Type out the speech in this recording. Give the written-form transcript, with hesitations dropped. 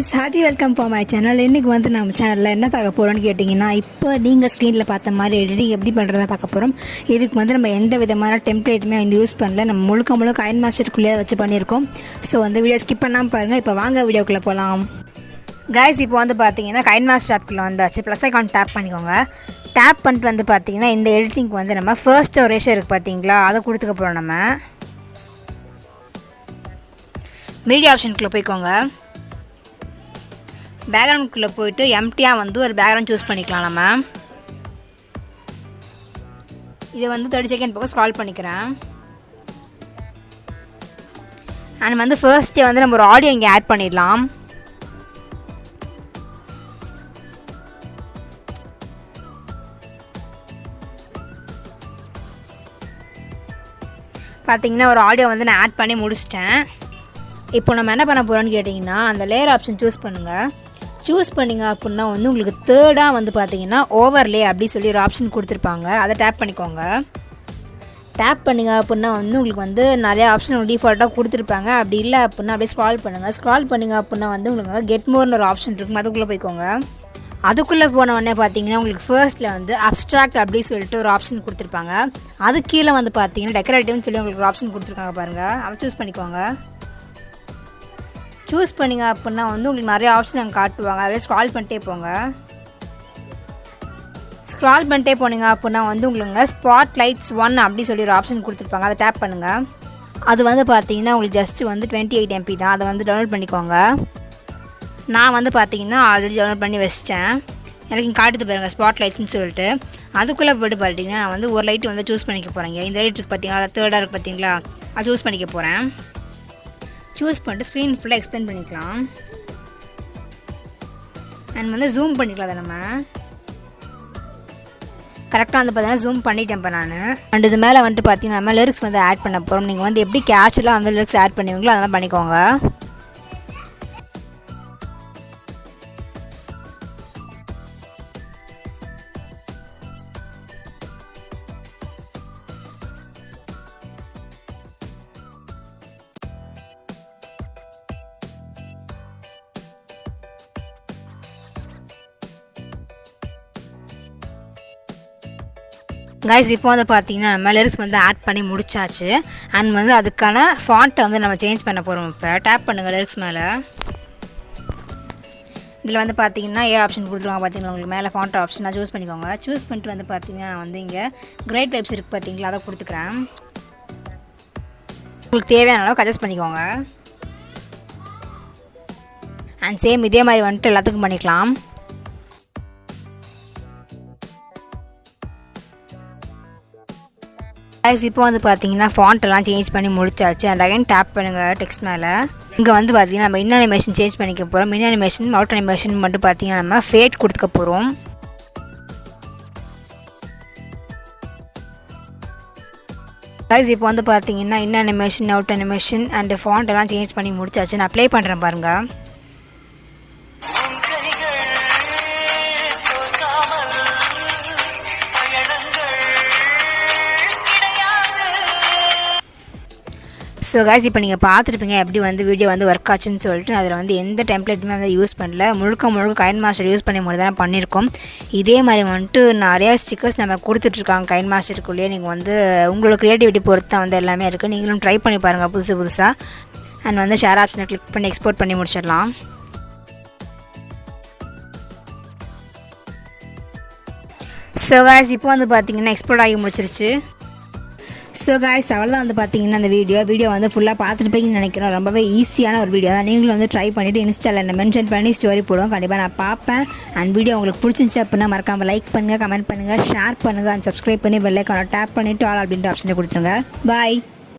guys, hearty welcome for my channel. இன்னைக்கு வந்து நம்ம சேனல்ல என்ன பார்க்க போறோம்னு கேட்டிங்கன்னா, இப்போ நீங்க ஸ்கிரீன்ல பார்த்த மாதிரி எடிட்டிங் எப்படி பண்றதா பார்க்க போறோம். இதுக்கு வந்து நம்ம எந்த விதமான டெம்ப்ளேட்டுமே வந்து யூஸ் பண்ணல. நம்ம முழுக்க கைன்மாஸ்டருக்குள்ளே வச்சு பண்ணியிருக்கோம். ஸோ வந்து வீடியோ ஸ்கிப் பண்ணாமல் பாருங்க. இப்போ வாங்க வீடியோக்குள்ளே போகலாம். guys, இப்போ வந்து பார்த்தீங்கன்னா கைன்மாஸ்டர் ஆப்குள்ளே வந்தாச்சு. ப்ளஸ் ஐகான் டேப் பண்ணிக்கோங்க. டேப் பண்ணிட்டு வந்து பார்த்தீங்கன்னா இந்த எடிட்டிங்க்கு வந்து நம்ம ஃபர்ஸ்ட் ரேஷியோ இருக்குது பார்த்தீங்களா, அதை கொடுத்துக்க போகிறோம். நம்ம மீடியா ஆப்ஷனுக்குள்ளே போய்க்கோங்க. பேக்ரவுண்டுக்குள்ளே போய்ட்டு எம்டியாக வந்து ஒரு பேக்ரவுண்ட் சூஸ் பண்ணிக்கலாம். நம்ம இதை வந்து 30 செகண்ட் பக்கம் ஸ்க்ரால் பண்ணிக்கிறேன். அண்ட் வந்து ஃபர்ஸ்ட்டே வந்து நம்ம ஒரு ஆடியோ இங்கே ஆட் பண்ணிடலாம். பார்த்தீங்கன்னா ஒரு ஆடியோ வந்து நான் ஆட் பண்ணி முடிச்சிட்டேன். இப்போ நம்ம என்ன பண்ண போகிறோம்னு கேட்டிங்கன்னா, அந்த லேயர் ஆப்ஷன் சூஸ் பண்ணுங்கள். சூஸ் பண்ணிங்க அப்படின்னா வந்து உங்களுக்கு தேர்டாக வந்து பார்த்தீங்கன்னா ஓவர்லே அப்படி சொல்லி ஒரு ஆப்ஷன் கொடுத்துருப்பாங்க. அதை டேப் பண்ணிக்கோங்க. டேப் பண்ணிங்க அப்படின்னா வந்து உங்களுக்கு வந்து நிறைய ஆப்ஷன் டிஃபால்ட்டாக கொடுத்துருப்பாங்க. அப்படி இல்லை அப்படின்னா அப்படியே ஸ்க்ரால் பண்ணுங்கள். ஸ்க்ரால் பண்ணிங்க அப்படின்னா வந்து உங்களுக்கு கெட் மோர்னு ஒரு ஆப்ஷன் இருக்கும். அதுக்குள்ளே போய்க்கோங்க. அதுக்குள்ளே போன உடனே பார்த்தீங்கன்னா உங்களுக்கு ஃபர்ஸ்ட்டில் வந்து அப்ஸ்ட்ராக்ட் அப்படி சொல்லிட்டு ஒரு ஆப்ஷன் கொடுத்துருப்பாங்க. அது கீழே வந்து பார்த்தீங்கன்னா டெக்கரேட்டிவ்னு சொல்லி உங்களுக்கு ஒரு ஆப்ஷன் கொடுத்துருக்காங்க பாருங்கள். அதை சூஸ் பண்ணிக்கோங்க. சூஸ் பண்ணிங்க அப்படின்னா வந்து உங்களுக்கு நிறைய ஆப்ஷன் அங்கே காட்டுவாங்க. அதில் ஸ்க்ரால் பண்ணிட்டே போங்க. ஸ்க்ரால் பண்ணிட்டே போனீங்க அப்படின்னா வந்து உங்களுக்கு ஸ்பாட் லைட்ஸ் 1 அப்படி சொல்லி ஒரு ஆப்ஷன் கொடுத்துருப்பாங்க. அதை டேப் பண்ணுங்கள். அது வந்து பார்த்தீங்கன்னா உங்களுக்கு ஜஸ்ட்டு வந்து 28 MB தான். அதை வந்து டவுன்லோட் பண்ணிக்கோங்க. நான் வந்து பார்த்தீங்கன்னா ஆல்ரெடி டவுன்லோட் பண்ணி வச்சிட்டேன். எனக்கு இங்கே காட்டுது பாருங்கள் ஸ்பாட் லைட்ஸ்னு சொல்லிட்டு. அதுக்குள்ளே போய்ட்டு பார்த்தீங்கன்னா நான் வந்து ஒரு லைட்டு வந்து சூஸ் பண்ணிக்க போகிறேங்க. இந்த லைட் இருக்குது பார்த்தீங்களா, தேர்டாக இருக்குது பார்த்தீங்களா, அதை சூஸ் பண்ணிக்க போகிறேன். சூஸ் பண்ணிட்டு ஸ்க்ரீன் ஃபுல்லாக எக்ஸ்பிளைன் பண்ணிக்கலாம். அண்ட் வந்து ஜூம் பண்ணிக்கலாம். அதை நம்ம கரெக்டாக வந்து பார்த்தீங்கன்னா ஜூம் பண்ணிட்டேன் இப்போ நான். அண்ட் இது மேலே வந்துட்டு பார்த்தீங்கன்னா நம்ம லிரிக்ஸ் வந்து ஆட் பண்ண போகிறோம். நீங்கள் வந்து எப்படி கேட்சுவலாக வந்து லிரிக்ஸ் ஆட் பண்ணுவீங்களோ அதெல்லாம் பண்ணிக்கோங்க. கைஸ், இப்போ வந்து பார்த்தீங்கன்னா நம்ம லிரிக்ஸ் வந்து ஆட் பண்ணி முடிச்சாச்சு. அண்ட் வந்து அதுக்கான ஃபாண்ட்டை வந்து நம்ம சேஞ்ச் பண்ண போகிறோம். இப்போ டேப் பண்ணுங்கள் லிரிக்ஸ் மேலே. இதில் வந்து பார்த்தீங்கன்னா ஆப்ஷன் கொடுத்துருவாங்க பார்த்தீங்களா, உங்களுக்கு மேலே ஃபாண்ட் ஆப்ஷன் நான் சூஸ் பண்ணிக்கோங்க. சூஸ் பண்ணிட்டு வந்து பார்த்தீங்கன்னா நான் வந்து இங்கே கிரேட் டைப்ஸ் இருக்குது பார்த்தீங்களா, அதை கொடுத்துக்கிறேன். உங்களுக்கு தேவையான அளவுக்கு அட்ஜஸ்ட் பண்ணிக்கோங்க. அண்ட் சேம் இதே மாதிரி வந்துட்டு எல்லாத்துக்கும் பண்ணிக்கலாம். கைஸ், இப்போ வந்து பார்த்தீங்கன்னா ஃபாண்ட்டெல்லாம் சேஞ்ச் பண்ணி முடிச்சாச்சு. அண்ட் அகைன் டேப் பண்ணுங்கள் டெக்ஸ்ட் மேலே. இங்கே வந்து பார்த்தீங்கன்னா நம்ம இன் அனிமேஷன் சேஞ்ச் பண்ணிக்க போகிறோம். இன் அனிமேஷன் அவுட் அனிமேஷன் மட்டும் பார்த்தீங்கன்னா நம்ம ஃபேட் கொடுத்துக்க போகிறோம். கைஸ், இப்போ வந்து பார்த்தீங்கன்னா in animation out animation and font எல்லாம் சேஞ்ச் பண்ணி முடிச்சாச்சு. நான் அப்ளை பண்ணுறேன் பாருங்கள். ஸோ கைஸ், இப்போ நீங்கள் பார்த்துருப்பீங்க எப்படி வந்து வீடியோ வந்து ஒர்க் ஆச்சுன்னு சொல்லிட்டு. அதில் வந்து எந்த டெம்ப்ளேட்டுமே வந்து யூஸ் பண்ணல. முழுக்க கைன்மாஸ்டர் யூஸ் பண்ணி மட்டும் தான் பண்ணியிருக்கோம். இதே மாதிரி வந்துட்டு நிறையா ஸ்டிக்கர்ஸ் நம்ம கொடுத்துட்ருக்காங்க கைன்மாஸ்டருக்குள்ளேயே. நீங்கள் வந்து உங்களோட க்ரியேட்டிவிட்டி பொறுத்து தான் வந்து எல்லாமே இருக்குது. நீங்களும் ட்ரை பண்ணி பாருங்கள் புதுசாக. அண்ட் வந்து ஷேர் ஆப்ஷனை கிளிக் பண்ணி எக்ஸ்போர்ட் பண்ணி முடிச்சிடலாம். ஸோ கைஸ், இப்போ வந்து பார்த்தீங்கன்னா எக்ஸ்போர்ட் ஆகி முடிச்சிருச்சு. ஸோ கைஸ், அவ்வளோதான் வந்து பார்த்தீங்கன்னா அந்த வீடியோ வந்து ஃபுல்லாக பார்த்துருப்பீங்கன்னு நினைக்கிறேன். ரொம்பவே ஈஸியான ஒரு வீடியோ தான். நீங்களும் வந்து ட்ரை பண்ணிவிட்டு இன்ஸ்டாவில் என்ன மென்ஷன் பண்ணி ஸ்டோரி போடுவோம். கண்டிப்பாக நான் பார்ப்பேன். அண்ட் வீடியோ உங்களுக்கு பிடிச்சிருந்துச்சு அப்படின்னா மறக்காமல் லைக் பண்ணுங்கள், கமெண்ட் பண்ணுங்கள், ஷேர் பண்ணுங்கள். அண்ட் சப்ஸ்கிரைப் பண்ணி பெல் ஐக்கானை டேப் பண்ணிவிட்டு ஆல் அப்படின்ற ஆப்ஷனை கொடுத்துருங்க. பாய்.